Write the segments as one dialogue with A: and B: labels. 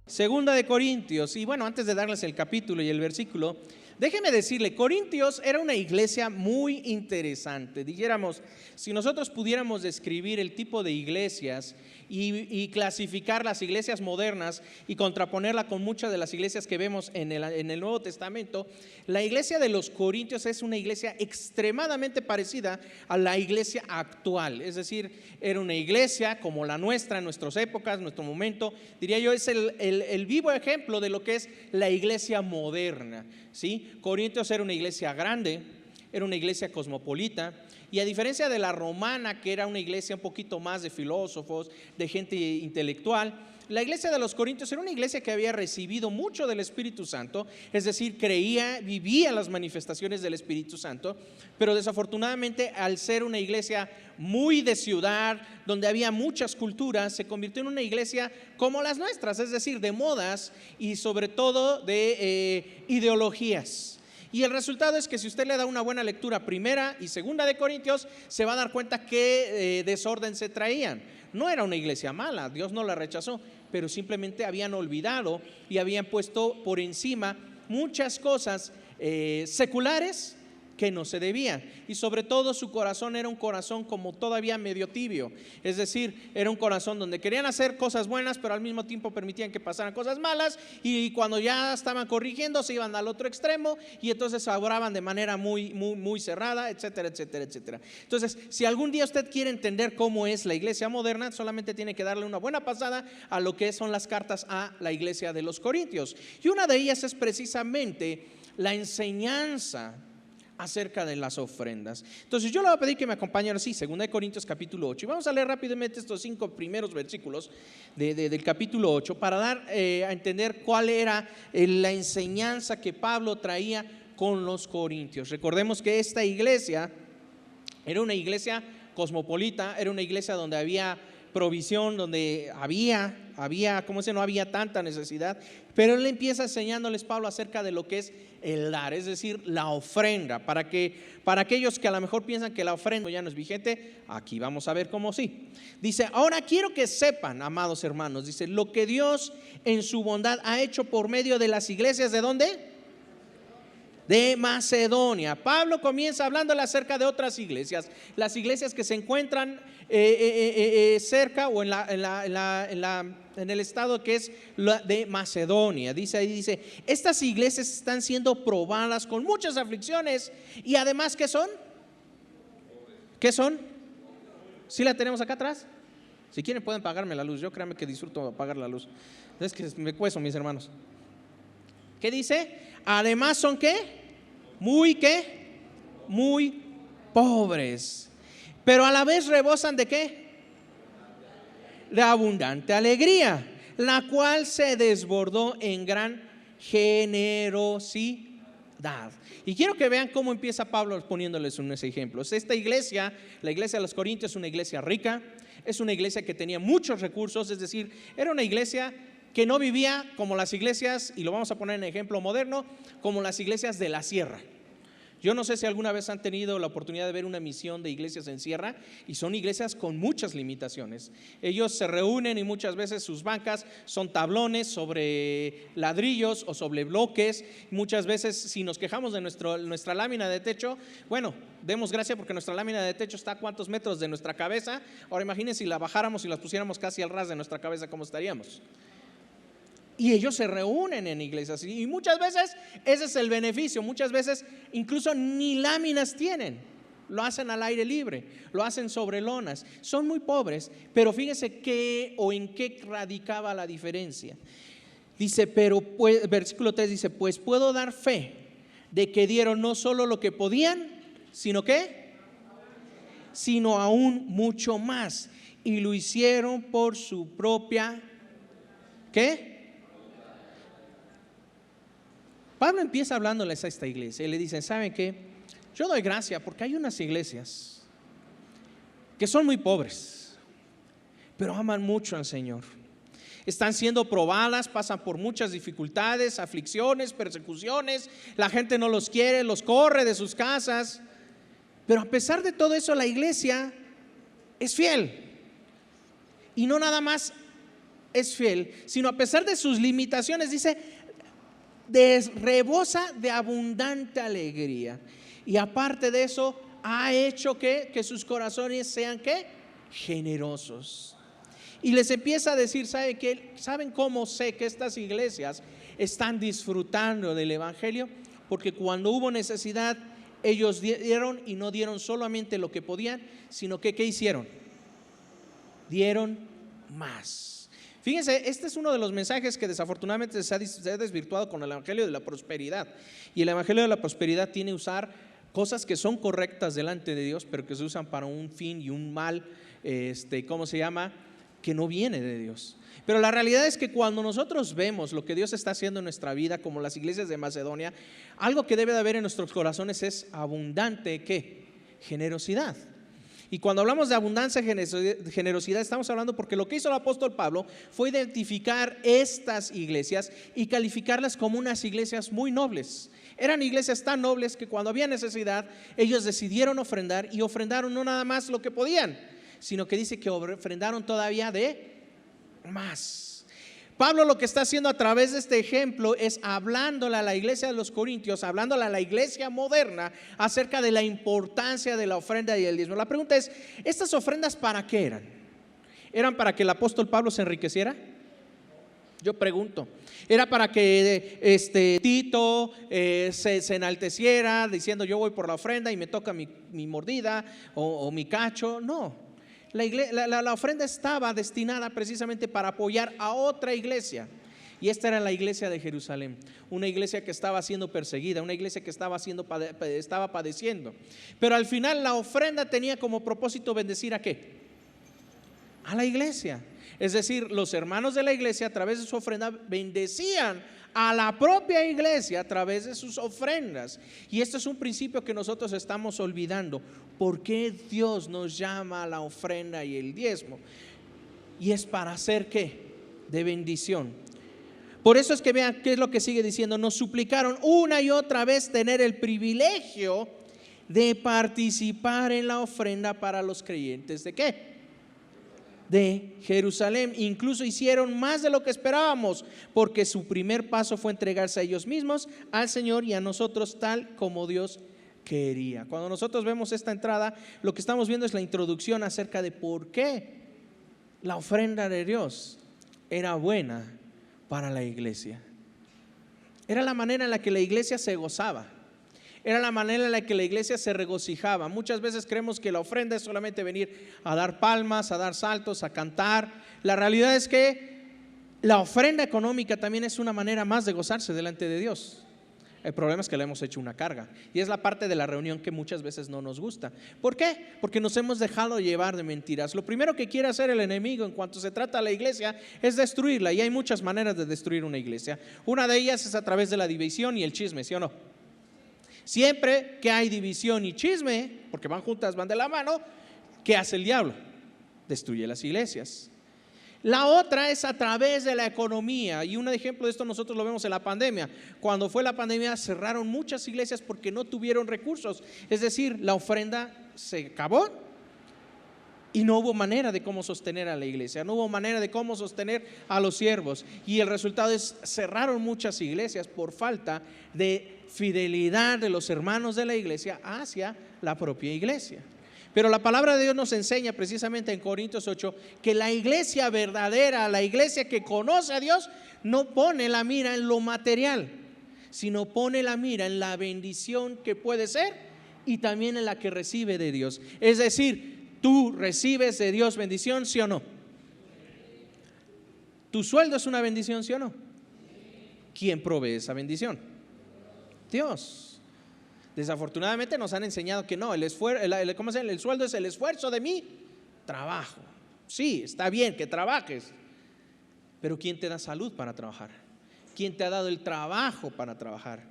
A: Segunda de Corintios. Y bueno, antes de darles el capítulo y el versículo, déjeme decirle, Corintios era una iglesia muy interesante. Dijéramos, si nosotros pudiéramos describir el tipo de iglesias y clasificar las iglesias modernas y contraponerla con muchas de las iglesias que vemos en el Nuevo Testamento, la iglesia de los Corintios es una iglesia extremadamente parecida a la iglesia actual. Es decir, era una iglesia como la nuestra en nuestras épocas, nuestro momento. Diría yo, es el vivo ejemplo de lo que es la iglesia moderna, ¿sí? Corintios era una iglesia grande, era una iglesia cosmopolita, y a diferencia de la romana, que era una iglesia un poquito más de filósofos, de gente intelectual, la iglesia de los Corintios era una iglesia que había recibido mucho del Espíritu Santo, es decir, creía, vivía las manifestaciones del Espíritu Santo, pero desafortunadamente, al ser una iglesia muy de ciudad, donde había muchas culturas, se convirtió en una iglesia como las nuestras, es decir, de modas y sobre todo de ideologías. Y el resultado es que si usted le da una buena lectura primera y segunda de Corintios, se va a dar cuenta qué desorden se traían. No era una iglesia mala, Dios no la rechazó, pero simplemente habían olvidado y habían puesto por encima muchas cosas seculares que no se debían, y sobre todo su corazón era un corazón como todavía medio tibio, es decir, era un corazón donde querían hacer cosas buenas, pero al mismo tiempo permitían que pasaran cosas malas, y cuando ya estaban corrigiendo se iban al otro extremo, y entonces obraban de manera muy cerrada, etcétera, etcétera, etcétera. Entonces, si algún día usted quiere entender cómo es la iglesia moderna, solamente tiene que darle una buena pasada a lo que son las cartas a la iglesia de los Corintios, y una de ellas es precisamente la enseñanza acerca de las ofrendas. Entonces yo le voy a pedir que me acompañe ahora sí, 2 Corintios capítulo 8, y vamos a leer rápidamente estos 5 primeros versículos del capítulo 8 para dar a entender cuál era la enseñanza que Pablo traía con los corintios. Recordemos que esta iglesia era una iglesia cosmopolita, era una iglesia donde había provisión, donde había, como dice, no había tanta necesidad, pero él empieza enseñándoles, Pablo, acerca de lo que es el dar, es decir, la ofrenda, para aquellos que a lo mejor piensan que la ofrenda ya no es vigente, aquí vamos a ver cómo sí. Dice, ahora quiero que sepan, amados hermanos, dice, lo que Dios en su bondad ha hecho por medio de las iglesias, ¿de dónde? De Macedonia. Pablo comienza hablándole acerca de otras iglesias, las iglesias que se encuentran cerca o en el estado que es de Macedonia. Dice ahí, dice, estas iglesias están siendo probadas con muchas aflicciones y además, ¿qué son? ¿Qué son? ¿Sí la tenemos acá atrás? Si quieren pueden pagarme la luz, yo créanme que disfruto apagar la luz, es que me cueso, mis hermanos. ¿Qué dice? Además son ¿qué? Muy pobres, pero a la vez rebosan ¿de qué? De abundante alegría, la cual se desbordó en gran generosidad. Y quiero que vean cómo empieza Pablo poniéndoles unos ejemplos. Esta iglesia, la iglesia de los Corintios, es una iglesia rica, es una iglesia que tenía muchos recursos, es decir, era una iglesia que no vivía como las iglesias, y lo vamos a poner en ejemplo moderno, como las iglesias de la sierra. Yo no sé si alguna vez han tenido la oportunidad de ver una misión de iglesias en sierra, y son iglesias con muchas limitaciones. Ellos se reúnen y muchas veces sus bancas son tablones sobre ladrillos o sobre bloques. Muchas veces, si nos quejamos de nuestra lámina de techo, bueno, demos gracias porque nuestra lámina de techo está a cuántos metros de nuestra cabeza. Ahora imagínense si la bajáramos y las pusiéramos casi al ras de nuestra cabeza, ¿cómo estaríamos? Y ellos se reúnen en iglesias, y muchas veces ese es el beneficio. Muchas veces incluso ni láminas tienen, lo hacen al aire libre, lo hacen sobre lonas. Son muy pobres, pero fíjense qué o en qué radicaba la diferencia. Dice, pero pues, versículo 3 dice, pues puedo dar fe de que dieron no solo lo que podían, sino ¿qué? Sino aún mucho más, y lo hicieron por su propia ¿qué? Pablo empieza hablándoles a esta iglesia y le dice, ¿saben qué? Yo doy gracia porque hay unas iglesias que son muy pobres, pero aman mucho al Señor. Están siendo probadas, pasan por muchas dificultades, aflicciones, persecuciones. La gente no los quiere, los corre de sus casas. Pero a pesar de todo eso, la iglesia es fiel. Y no nada más es fiel, sino a pesar de sus limitaciones, dice, rebosa de abundante alegría. Y aparte de eso, ha hecho que sus corazones sean ¿qué? Generosos. Y les empieza a decir, ¿saben cómo sé que estas iglesias están disfrutando del evangelio? Porque cuando hubo necesidad, ellos dieron, y no dieron solamente lo que podían, sino que ¿qué hicieron? Dieron más. Fíjense, este es uno de los mensajes que desafortunadamente se ha desvirtuado con el evangelio de la prosperidad. Y el evangelio de la prosperidad tiene que usar cosas que son correctas delante de Dios, pero que se usan para un fin y un mal, ¿cómo se llama? Que no viene de Dios. Pero la realidad es que cuando nosotros vemos lo que Dios está haciendo en nuestra vida, como las iglesias de Macedonia, algo que debe de haber en nuestros corazones es abundante ¿qué? Generosidad. Y cuando hablamos de abundancia y generosidad, estamos hablando porque lo que hizo el apóstol Pablo fue identificar estas iglesias y calificarlas como unas iglesias muy nobles. Eran iglesias tan nobles que cuando había necesidad, ellos decidieron ofrendar, y ofrendaron no nada más lo que podían, sino que dice que ofrendaron todavía de más. Pablo lo que está haciendo a través de este ejemplo es hablándole a la iglesia de los Corintios, hablándole a la iglesia moderna acerca de la importancia de la ofrenda y el diezmo. La pregunta es, ¿estas ofrendas para qué eran? ¿Eran para que el apóstol Pablo se enriqueciera? Yo pregunto. ¿Era para que Tito se enalteciera diciendo yo voy por la ofrenda y me toca mi mordida o mi cacho? No. La ofrenda estaba destinada precisamente para apoyar a otra iglesia, y esta era la iglesia de Jerusalén, una iglesia que estaba siendo perseguida, una iglesia que estaba padeciendo. Pero al final la ofrenda tenía como propósito bendecir ¿a qué? A la iglesia. Es decir, los hermanos de la iglesia a través de su ofrenda bendecían a la propia iglesia a través de sus ofrendas. Y esto es un principio que nosotros estamos olvidando. ¿Por qué Dios nos llama a la ofrenda y el diezmo? Y es para hacer ¿qué? De bendición. Por eso es que vean qué es lo que sigue diciendo. Nos suplicaron una y otra vez tener el privilegio de participar en la ofrenda para los creyentes. ¿De qué? De Jerusalén. Incluso hicieron más de lo que esperábamos, porque su primer paso fue entregarse a ellos mismos, al Señor y a nosotros, tal como Dios quería. Cuando nosotros vemos esta entrada, lo que estamos viendo es la introducción acerca de por qué la ofrenda de Dios era buena para la iglesia. Era la manera en la que la iglesia se gozaba. Era la manera en la que la iglesia se regocijaba. Muchas veces creemos que la ofrenda es solamente venir a dar palmas, a dar saltos, a cantar. La realidad es que la ofrenda económica también es una manera más de gozarse delante de Dios. El problema es que le hemos hecho una carga, y es la parte de la reunión que muchas veces no nos gusta. ¿Por qué? Porque nos hemos dejado llevar de mentiras. Lo primero que quiere hacer el enemigo en cuanto se trata a la iglesia es destruirla, y hay muchas maneras de destruir una iglesia. Una de ellas es a través de la división y el chisme, ¿sí o no? Siempre que hay división y chisme, porque van juntas, van de la mano, ¿qué hace el diablo? Destruye las iglesias. La otra es a través de la economía, y un ejemplo de esto nosotros lo vemos en la pandemia. Cuando fue la pandemia cerraron muchas iglesias porque no tuvieron recursos, es decir, la ofrenda se acabó y no hubo manera de cómo sostener a la iglesia, no hubo manera de cómo sostener a los siervos, y el resultado es cerraron muchas iglesias por falta de fidelidad de los hermanos de la iglesia hacia la propia iglesia. Pero la palabra de Dios nos enseña precisamente en Corintios 8 que la iglesia verdadera, la iglesia que conoce a Dios, no pone la mira en lo material, sino pone la mira en la bendición que puede ser y también en la que recibe de Dios. Es decir, tú recibes de Dios bendición, ¿sí o no? ¿Tu sueldo es una bendición, sí o no? ¿Quién provee esa bendición? Dios. Desafortunadamente nos han enseñado que no, el sueldo es el esfuerzo de mi trabajo. Sí, está bien que trabajes, pero ¿quién te da salud para trabajar? ¿Quién te ha dado el trabajo para trabajar?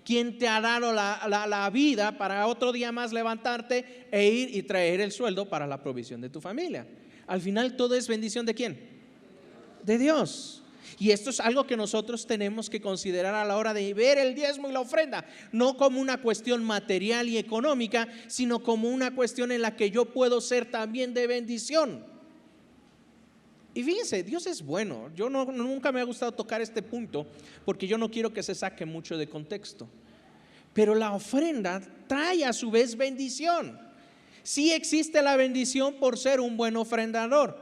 A: ¿Quién te ha dado la vida para otro día más levantarte e ir y traer el sueldo para la provisión de tu familia? Al final todo es bendición ¿de quién? De Dios. Y esto es algo que nosotros tenemos que considerar a la hora de ver el diezmo y la ofrenda, no como una cuestión material y económica, sino como una cuestión en la que yo puedo ser también de bendición. Y fíjense, Dios es bueno. Yo nunca me ha gustado tocar este punto porque yo no quiero que se saque mucho de contexto. Pero la ofrenda trae a su vez bendición. Sí existe la bendición por ser un buen ofrendador,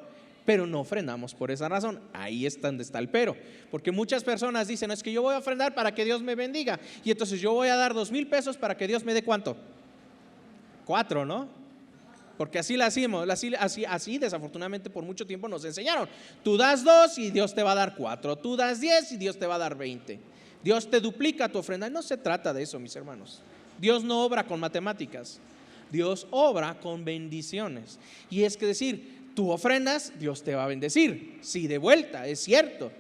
A: pero no ofrendamos por esa razón. Ahí es donde está el pero. Porque muchas personas dicen, es que yo voy a ofrendar para que Dios me bendiga. Y entonces yo voy a dar 2,000 pesos para que Dios me dé ¿cuánto? 4, ¿no? Porque así la hacemos, así desafortunadamente por mucho tiempo nos enseñaron. Tú das 2 y Dios te va a dar 4. Tú das 10 y Dios te va a dar 20. Dios te duplica tu ofrenda. No se trata de eso, mis hermanos. Dios no obra con matemáticas. Dios obra con bendiciones. Y es que decir, tú ofrendas, Dios te va a bendecir. Sí, de vuelta, es cierto.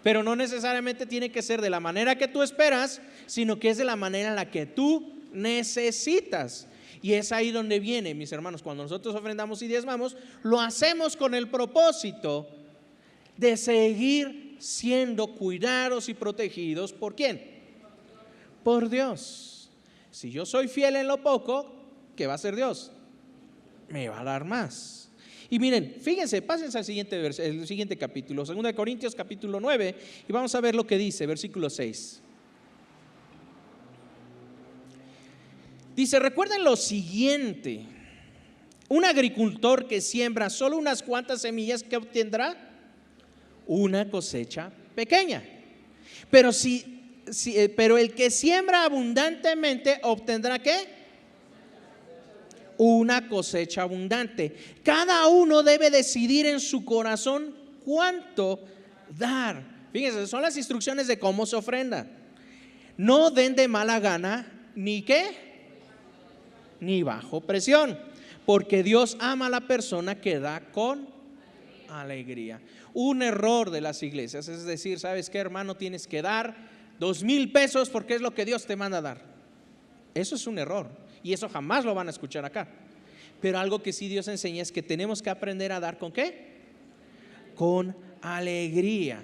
A: Pero no necesariamente tiene que ser de la manera que tú esperas, sino que es de la manera en la que tú necesitas. Y es ahí donde viene, mis hermanos, cuando nosotros ofrendamos y diezmamos, lo hacemos con el propósito de seguir siendo cuidados y protegidos. ¿Por quién? Por Dios. Si yo soy fiel en lo poco, ¿qué va a hacer Dios? Me va a dar más. Y miren, fíjense, pásense al el siguiente capítulo, 2 Corintios capítulo 9, y vamos a ver lo que dice, versículo 6. Dice, recuerden lo siguiente: un agricultor que siembra solo unas cuantas semillas, ¿qué obtendrá? Una cosecha pequeña. Pero pero el que siembra abundantemente obtendrá ¿qué? Una cosecha abundante. Cada uno debe decidir en su corazón cuánto dar. Fíjense, son las instrucciones de cómo se ofrenda. No den de mala gana, ni ¿qué? Ni bajo presión, porque Dios ama a la persona que da con alegría. Un error de las iglesias es decir, ¿sabes qué, hermano? Tienes que dar 2,000 pesos porque es lo que Dios te manda a dar. Eso es un error y eso jamás lo van a escuchar acá. Pero algo que sí Dios enseña es que tenemos que aprender a dar ¿con qué? Con alegría.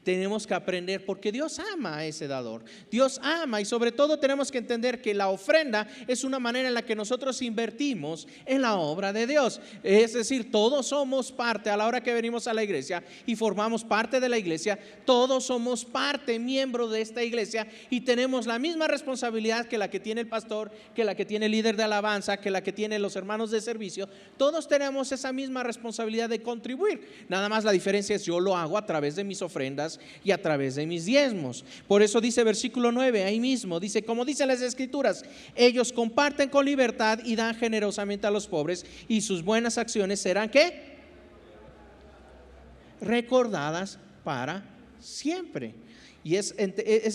A: Tenemos que aprender porque Dios ama a ese dador. Dios ama, y sobre todo tenemos que entender que la ofrenda es una manera en la que nosotros invertimos en la obra de Dios. Es decir, todos somos parte a la hora que venimos a la iglesia y formamos parte de la iglesia. Todos somos parte, miembro de esta iglesia, y tenemos la misma responsabilidad que la que tiene el pastor, que la que tiene el líder de alabanza, que la que tienen los hermanos de servicio. Todos tenemos esa misma responsabilidad de contribuir. Nada más la diferencia es yo lo hago a través de mis ofrendas y a través de mis diezmos. Por eso dice versículo 9 ahí mismo, dice, como dicen las escrituras, ellos comparten con libertad y dan generosamente a los pobres, y sus buenas acciones serán ¿qué? Recordadas para siempre. Y es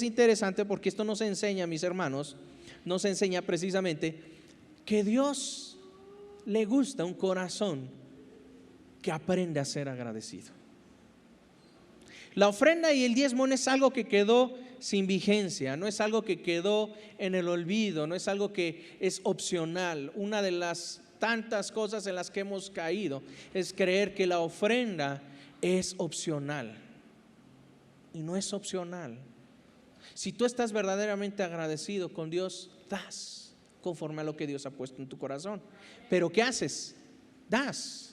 A: interesante porque esto nos enseña, mis hermanos, nos enseña precisamente que Dios le gusta un corazón que aprende a ser agradecido. La ofrenda y el diezmo no es algo que quedó sin vigencia, no es algo que quedó en el olvido, no es algo que es opcional. Una de las tantas cosas en las que hemos caído es creer que la ofrenda es opcional, y no es opcional. Si tú estás verdaderamente agradecido con Dios, das conforme a lo que Dios ha puesto en tu corazón. Pero ¿qué haces? Das.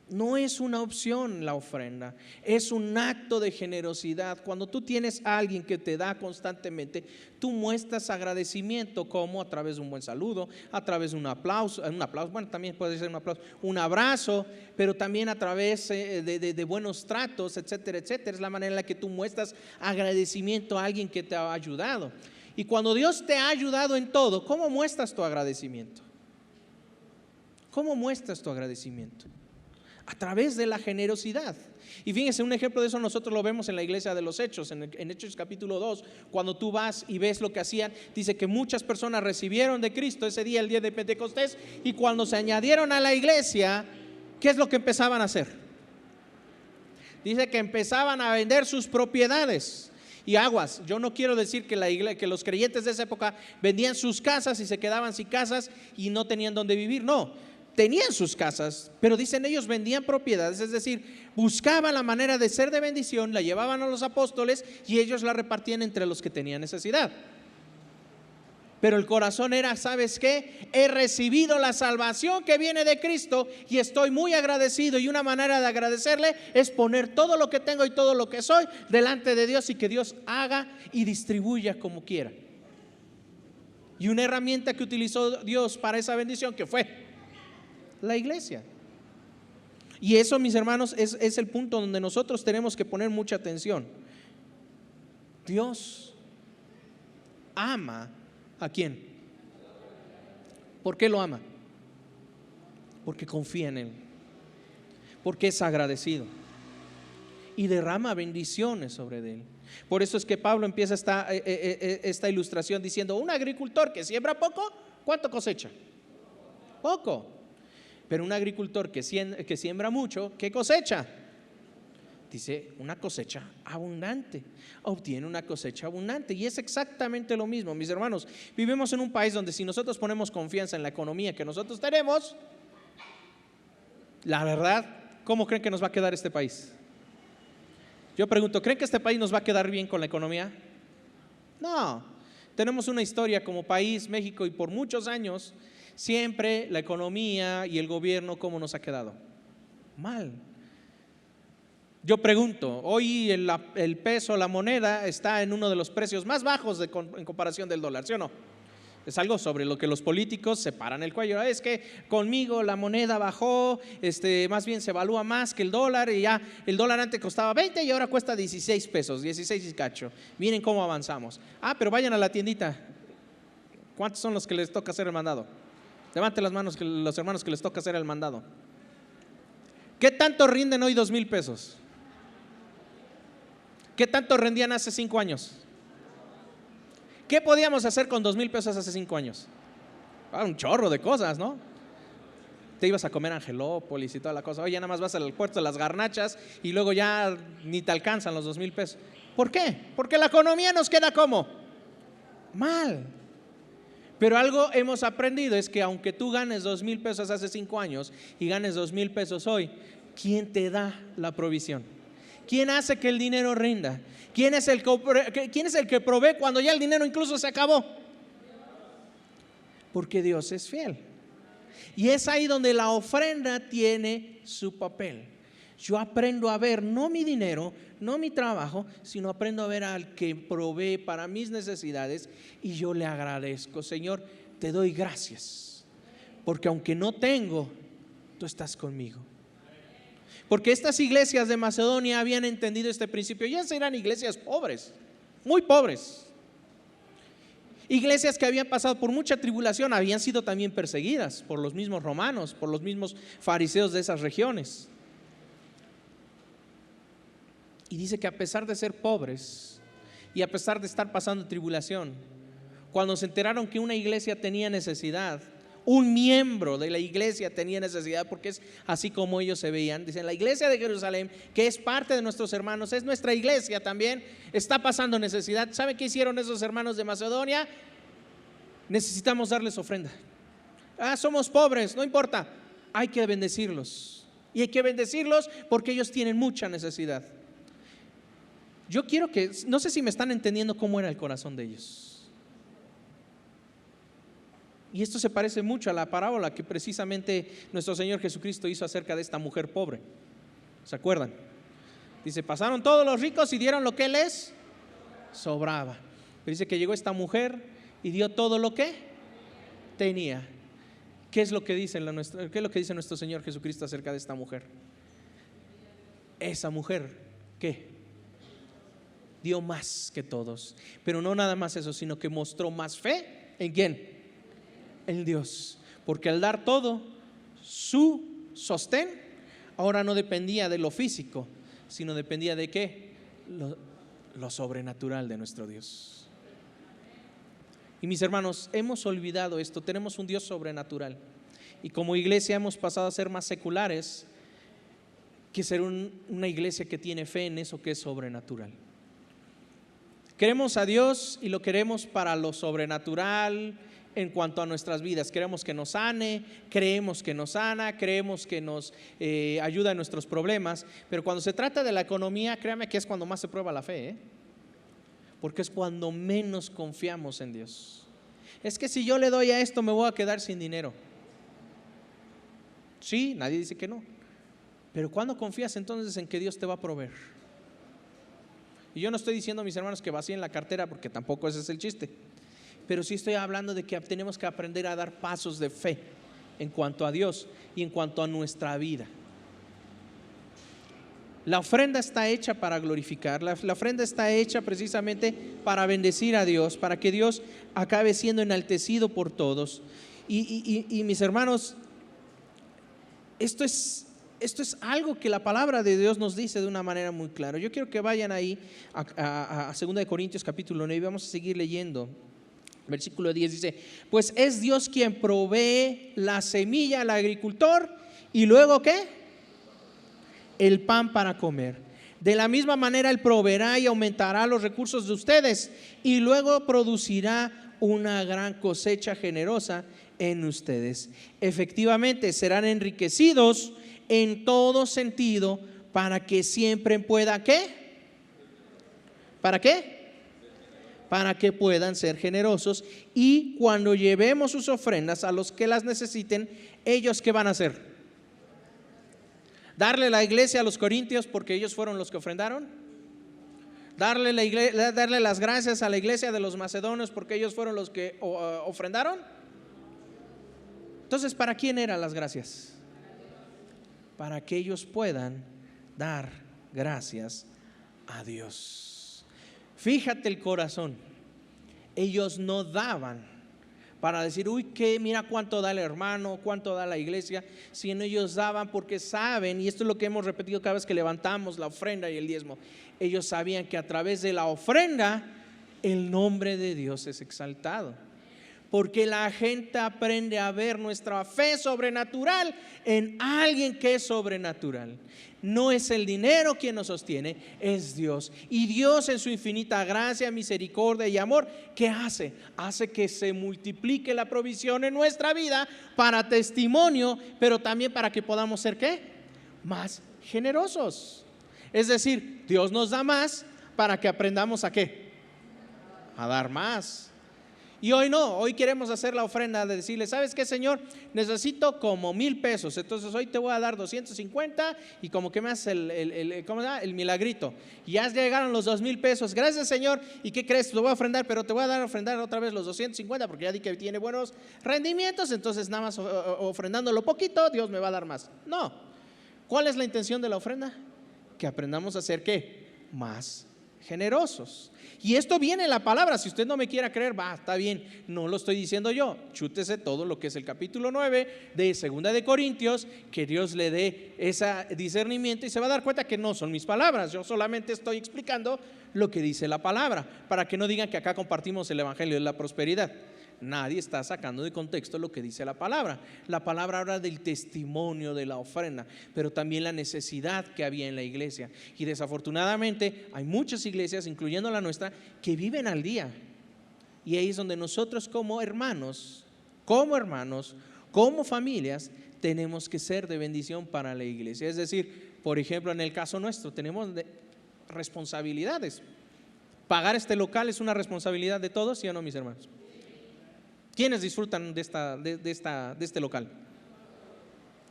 A: No es una opción la ofrenda, es un acto de generosidad. Cuando tú tienes a alguien que te da constantemente, tú muestras agradecimiento, como a través de un buen saludo, a través de un aplauso, bueno, también puede ser un aplauso, un abrazo, pero también a través de buenos tratos, etcétera, etcétera. Es la manera en la que tú muestras agradecimiento a alguien que te ha ayudado. Y cuando Dios te ha ayudado en todo, ¿cómo muestras tu agradecimiento? ¿Cómo muestras tu agradecimiento? A través de la generosidad. Y fíjense, un ejemplo de eso nosotros lo vemos en la iglesia de los Hechos, en Hechos capítulo 2, cuando tú vas y ves lo que hacían. Dice que muchas personas recibieron de Cristo ese día, el día de Pentecostés, y cuando se añadieron a la iglesia, ¿qué es lo que empezaban a hacer? Dice que empezaban a vender sus propiedades. Y aguas, yo no quiero decir que los creyentes de esa época vendían sus casas y se quedaban sin casas y no tenían dónde vivir. No, tenían sus casas, pero dicen ellos vendían propiedades, es decir, buscaban la manera de ser de bendición, la llevaban a los apóstoles y ellos la repartían entre los que tenían necesidad. Pero el corazón era, ¿sabes qué? He recibido la salvación que viene de Cristo y estoy muy agradecido, y una manera de agradecerle es poner todo lo que tengo y todo lo que soy delante de Dios y que Dios haga y distribuya como quiera. Y una herramienta que utilizó Dios para esa bendición, que fue la iglesia. Y eso, mis hermanos, es el punto donde nosotros tenemos que poner mucha atención. Dios ama ¿a quién? ¿Por qué lo ama? Porque confía en Él, porque es agradecido y derrama bendiciones sobre Él. Por eso es que Pablo empieza esta ilustración diciendo: un agricultor que siembra poco, ¿cuánto cosecha? Poco. Pero un agricultor que siembra mucho, ¿qué cosecha? Dice, una cosecha abundante, obtiene una cosecha abundante. Y es exactamente lo mismo, mis hermanos. Vivimos en un país donde si nosotros ponemos confianza en la economía que nosotros tenemos, la verdad, ¿cómo creen que nos va a quedar este país? Yo pregunto, ¿creen que este país nos va a quedar bien con la economía? No. Tenemos una historia como país, México, y por muchos años siempre la economía y el gobierno, ¿cómo nos ha quedado? Mal. Yo pregunto, hoy el peso, la moneda, está en uno de los precios más bajos en comparación del dólar, ¿sí o no? Es algo sobre lo que los políticos se paran el cuello. Es que conmigo la moneda bajó, más bien se evalúa más que el dólar, y ya el dólar antes costaba 20 y ahora cuesta 16 pesos, 16 y cacho. Miren cómo avanzamos. Pero vayan a la tiendita. ¿Cuántos son los que les toca hacer el mandado? Levanten las manos los hermanos que les toca hacer el mandado. ¿Qué tanto rinden hoy 2,000 pesos? ¿Qué tanto rendían hace 5 años? ¿Qué podíamos hacer con 2,000 pesos hace 5 años? Un chorro de cosas, ¿no? Te ibas a comer Angelópolis y toda la cosa. Oye, nada más vas al puerto de las garnachas y luego ya ni te alcanzan los 2,000 pesos. ¿Por qué? Porque la economía nos queda ¿cómo? Mal. Pero algo hemos aprendido es que aunque tú ganes 2,000 pesos hace 5 años y ganes 2,000 pesos hoy, ¿quién te da la provisión? ¿Quién hace que el dinero rinda? ¿Quién es el que provee cuando ya el dinero incluso se acabó? Porque Dios es fiel. Y es ahí donde la ofrenda tiene su papel. Yo aprendo a ver no mi dinero, no mi trabajo, sino aprendo a ver al que provee para mis necesidades, y yo le agradezco. Señor, te doy gracias, porque aunque no tengo, tú estás conmigo. Porque estas iglesias de Macedonia habían entendido este principio. Ya eran iglesias pobres, muy pobres. Iglesias que habían pasado por mucha tribulación, habían sido también perseguidas por los mismos romanos, por los mismos fariseos de esas regiones. Y dice que a pesar de ser pobres y a pesar de estar pasando tribulación, cuando se enteraron que una iglesia tenía necesidad, un miembro de la iglesia tenía necesidad, porque es así como ellos se veían. Dicen, la iglesia de Jerusalén, que es parte de nuestros hermanos, es nuestra iglesia también, está pasando necesidad. ¿Saben qué hicieron esos hermanos de Macedonia? Necesitamos darles ofrenda. Somos pobres, no importa, hay que bendecirlos. Y hay que bendecirlos porque ellos tienen mucha necesidad. Yo quiero no sé si me están entendiendo cómo era el corazón de ellos. Y esto se parece mucho a la parábola que precisamente nuestro Señor Jesucristo hizo acerca de esta mujer pobre. ¿Se acuerdan? Dice, pasaron todos los ricos y dieron lo que les sobraba. Pero dice que llegó esta mujer y dio todo lo que tenía. ¿Qué es lo que dice nuestro Señor Jesucristo acerca de esta mujer? Esa mujer, ¿qué? Dio más que todos. Pero no nada más eso, sino que mostró más fe. ¿En quién? En Dios. Porque al dar todo, su sostén ahora no dependía de lo físico, sino dependía de ¿qué? Lo sobrenatural de nuestro Dios. Y mis hermanos, hemos olvidado esto. Tenemos un Dios sobrenatural, y como iglesia hemos pasado a ser más seculares que ser una iglesia que tiene fe en eso que es sobrenatural. Queremos a Dios y lo queremos para lo sobrenatural. En cuanto a nuestras vidas, queremos que nos sane, creemos que nos sana, creemos que nos ayuda en nuestros problemas. Pero cuando se trata de la economía, créame que es cuando más se prueba la fe, porque es cuando menos confiamos en Dios. Es que si yo le doy a esto me voy a quedar sin dinero. Sí, nadie dice que no. Pero ¿cuándo confías entonces en que Dios te va a proveer? Y yo no estoy diciendo, mis hermanos, que vacíen la cartera, porque tampoco ese es el chiste. Pero sí estoy hablando de que tenemos que aprender a dar pasos de fe en cuanto a Dios y en cuanto a nuestra vida. La ofrenda está hecha para glorificar, la ofrenda está hecha precisamente para bendecir a Dios, para que Dios acabe siendo enaltecido por todos. Y mis hermanos, esto es algo que la palabra de Dios nos dice de una manera muy clara. Yo quiero que vayan ahí a 2 Corintios capítulo 9, vamos a seguir leyendo. Versículo 10 dice: pues es Dios quien provee la semilla al agricultor y luego ¿qué? El pan para comer. De la misma manera Él proveerá y aumentará los recursos de ustedes y luego producirá una gran cosecha generosa en ustedes. Efectivamente serán enriquecidos en todo sentido para que siempre puedan ¿qué? ¿Para qué? Para que puedan ser generosos, y cuando llevemos sus ofrendas a los que las necesiten, ellos ¿qué van a hacer? Darle la iglesia a los corintios porque ellos fueron los que ofrendaron. Darle las gracias a la iglesia de los macedonios porque ellos fueron los que ofrendaron. Entonces, ¿para quién eran las gracias? Para que ellos puedan dar gracias a Dios. Fíjate el corazón. Ellos no daban para decir, uy, que mira cuánto da el hermano, cuánto da la iglesia, sino ellos daban porque saben, y esto es lo que hemos repetido cada vez que levantamos la ofrenda y el diezmo, ellos sabían que a través de la ofrenda el nombre de Dios es exaltado. Porque la gente aprende a ver nuestra fe sobrenatural en alguien que es sobrenatural. No es el dinero quien nos sostiene, es Dios. Y Dios en su infinita gracia, misericordia y amor, ¿qué hace? Hace que se multiplique la provisión en nuestra vida para testimonio, pero también para que podamos ser ¿qué? Más generosos. Es decir, Dios nos da más para que aprendamos ¿a qué? A dar más. Y hoy no, hoy queremos hacer la ofrenda de decirle, ¿sabes qué, Señor? Necesito como 1,000 pesos, entonces hoy te voy a dar 250 y como que me haces el milagrito. Y ya llegaron los 2,000 pesos, gracias, Señor. ¿Y qué crees? Te voy a ofrendar, pero te voy a ofrendar otra vez los 250 porque ya di que tiene buenos rendimientos, entonces nada más ofrendándolo poquito, Dios me va a dar más. No. ¿Cuál es la intención de la ofrenda? Que aprendamos a ser ¿qué? Más generosos. Y esto viene en la palabra. Si usted no me quiera creer, va, está bien, no lo estoy diciendo yo. Chútese todo lo que es el capítulo 9 de 2 Corintios, que Dios le dé ese discernimiento y se va a dar cuenta que no son mis palabras. Yo solamente estoy explicando lo que dice la palabra, para que no digan que acá compartimos el evangelio de la prosperidad. Nadie está sacando de contexto lo que dice la palabra. La palabra habla del testimonio de la ofrenda, pero también la necesidad que había en la iglesia. Y desafortunadamente hay muchas iglesias, incluyendo la nuestra, que viven al día. Y ahí es donde nosotros como hermanos, como familias, tenemos que ser de bendición para la iglesia. Es decir, por ejemplo, en el caso nuestro, tenemos responsabilidades. Pagar este local es una responsabilidad de todos, ¿sí o no, mis hermanos? ¿Quiénes disfrutan de este local?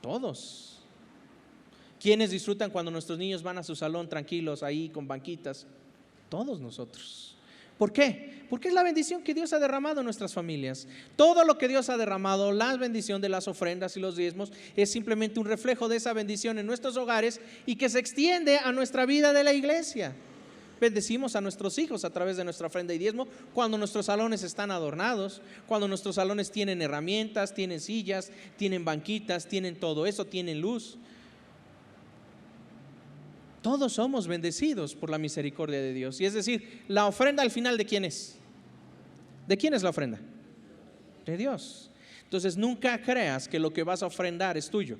A: Todos. ¿Quiénes disfrutan cuando nuestros niños van a su salón tranquilos ahí con banquitas? Todos nosotros. ¿Por qué? Porque es la bendición que Dios ha derramado en nuestras familias. Todo lo que Dios ha derramado, la bendición de las ofrendas y los diezmos, es simplemente un reflejo de esa bendición en nuestros hogares y que se extiende a nuestra vida de la iglesia. Bendecimos a nuestros hijos a través de nuestra ofrenda y diezmo cuando nuestros salones están adornados, cuando nuestros salones tienen herramientas, tienen sillas, tienen banquitas, tienen todo eso, tienen luz. Todos somos bendecidos por la misericordia de Dios. Y es decir, la ofrenda al final, ¿de quién es? ¿De quién es la ofrenda? De Dios. Entonces nunca creas que lo que vas a ofrendar es tuyo,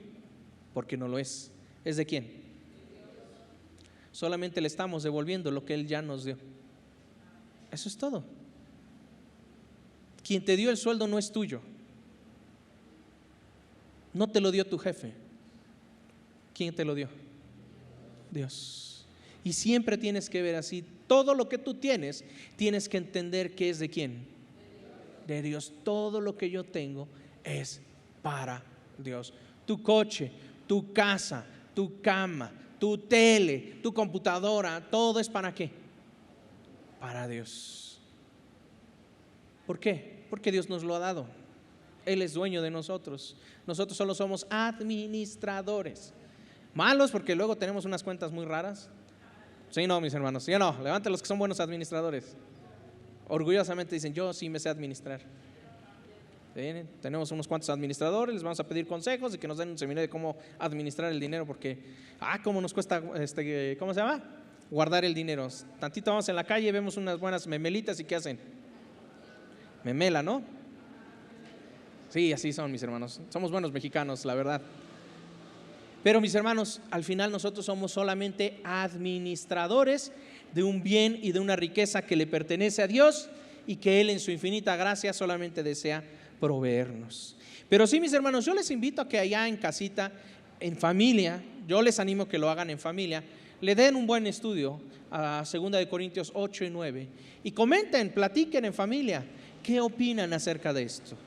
A: porque no lo es. ¿Es de quién? Solamente le estamos devolviendo lo que Él ya nos dio. Eso es todo. Quien te dio el sueldo no es tuyo. No te lo dio tu jefe. ¿Quién te lo dio? Dios. Y siempre tienes que ver así. Todo lo que tú tienes, tienes que entender que es de quién. de Dios. Todo lo que yo tengo es para Dios. Tu coche, tu casa, tu cama, tu tele, tu computadora, todo es ¿para qué? Para Dios. ¿Por qué? Porque Dios nos lo ha dado. Él es dueño de nosotros. Nosotros solo somos administradores. Malos porque luego tenemos unas cuentas muy raras. Sí, no, mis hermanos, sí o no. Levanten los que son buenos administradores. Orgullosamente dicen, yo sí me sé administrar. ¿Sí? Tenemos unos cuantos administradores, les vamos a pedir consejos y que nos den un seminario de cómo administrar el dinero, porque, cómo nos cuesta, ¿cómo se llama? Guardar el dinero. Tantito vamos en la calle, vemos unas buenas memelitas y ¿qué hacen? Memela, ¿no? Sí, así son, mis hermanos. Somos buenos mexicanos, la verdad. Pero mis hermanos, al final nosotros somos solamente administradores de un bien y de una riqueza que le pertenece a Dios y que Él en su infinita gracia solamente desea proveernos. Pero sí, mis hermanos, yo les invito a que allá en casita, en familia, yo les animo que lo hagan en familia, le den un buen estudio a 2 Corintios 8 y 9 y comenten, platiquen en familia, ¿qué opinan acerca de esto?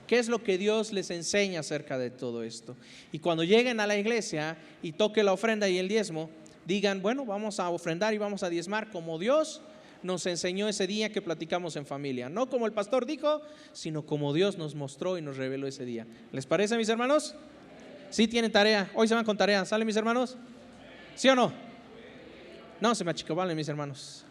A: ¿Qué es lo que Dios les enseña acerca de todo esto? Y cuando lleguen a la iglesia y toque la ofrenda y el diezmo, digan, bueno, vamos a ofrendar y vamos a diezmar como Dios nos enseñó ese día que platicamos en familia. No como el pastor dijo, sino como Dios nos mostró y nos reveló ese día. ¿Les parece, mis hermanos? Sí tienen tarea. Hoy se van con tarea. ¿Salen, mis hermanos? ¿Sí o no? No se me achicobalen, mis hermanos.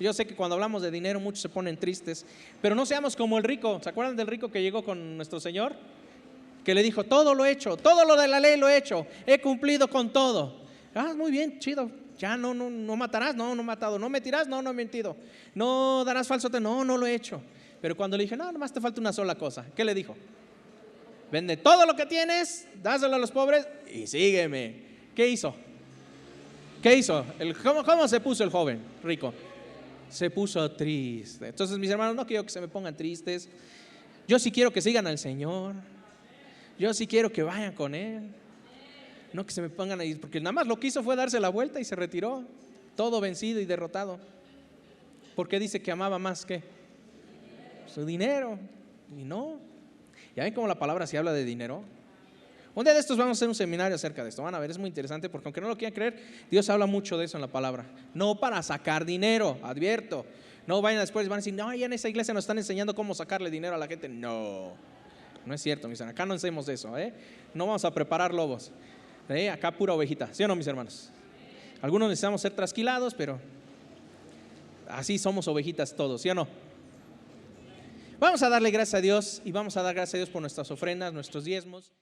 A: Yo sé que cuando hablamos de dinero muchos se ponen tristes, pero no seamos como el rico. ¿Se acuerdan del rico que llegó con nuestro Señor? Que le dijo, todo lo he hecho, todo lo de la ley lo he hecho, he cumplido con todo. Muy bien, chido. Ya no matarás, no he matado. No mentirás, no he mentido. No darás falso testimonio, no lo he hecho. Pero cuando le dije, no, nomás te falta una sola cosa. ¿Qué le dijo? Vende todo lo que tienes, dáselo a los pobres y sígueme. ¿Qué hizo? ¿Cómo se puso el joven rico? Se puso triste. Entonces, mis hermanos, no quiero que se me pongan tristes. Yo sí quiero que sigan al Señor. Yo sí quiero que vayan con Él. No que se me pongan ahí, porque nada más lo que hizo fue darse la vuelta y se retiró, todo vencido y derrotado. Porque dice que amaba más que su dinero. Y no. ¿Ya ven cómo la palabra se habla de dinero? Un día de estos vamos a hacer un seminario acerca de esto. Van a ver, es muy interesante porque aunque no lo quieran creer, Dios habla mucho de eso en la palabra. No para sacar dinero, advierto. No vayan después y van a decir, no, ya en esa iglesia nos están enseñando cómo sacarle dinero a la gente. No es cierto, mis hermanos. Acá no enseñamos eso, No vamos a preparar lobos. Acá pura ovejita, ¿sí o no, mis hermanos? Algunos necesitamos ser trasquilados, pero así somos ovejitas todos, ¿sí o no? Vamos a darle gracias a Dios y vamos a dar gracias a Dios por nuestras ofrendas, nuestros diezmos.